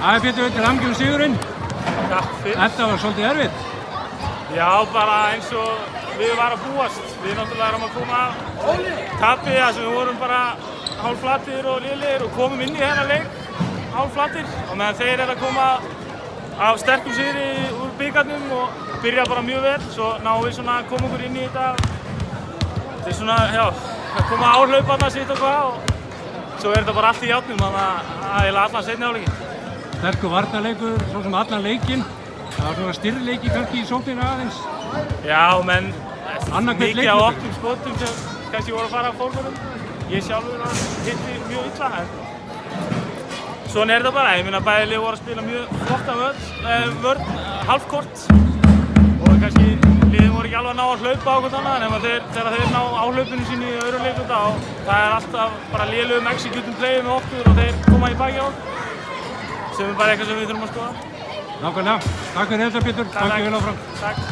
Pétur, til hamingju með sigurinn. Takk fyrir. Þetta var svolítið erfitt. Já, bara eins og við varum að búast. Við náttúrulega erum að koma tapið þar sem við vorum bara hálfflatir og lélegir og komum inn í þennan leik hálfflatir. Og meðan þeir eru að koma af sterkum sigri úr bikarnum og byrja bara mjög vel. Svo náum við svona að koma okkur inn í þetta. Þetta er svona, já, að koma áhlauparna sitt og hvað og svo er þetta bara allt í járnum, þannig að eiginlega allan seinni hálfleikinn. Sterkur varnarleikur, svo sem allan leikinn. Það var svona styrleiki kannski í sóknina aðeins. Já, menn mikið á leiklutur. opnum skotum sem kannski voru að fara af fórmörnum. Ég sjálfur hitti mjög illa, en svona er þetta bara. Ég minna bæði lið voru að spila mjög flotta vörn, halfkort og kannski liðin voru ekki alveg að ná að hlaupa á hvort annað nema þegar þeir ná áhlaupinu sínu í öðrum leikum og það er alltaf bara lélegum executum playið með okkur og þeir koma í baki á okkur sem er bara eitthvað sem við þurfum að skoða. Nákvæmlega. Takk fyrir þetta Pétur. Takk vel áfram. Takk.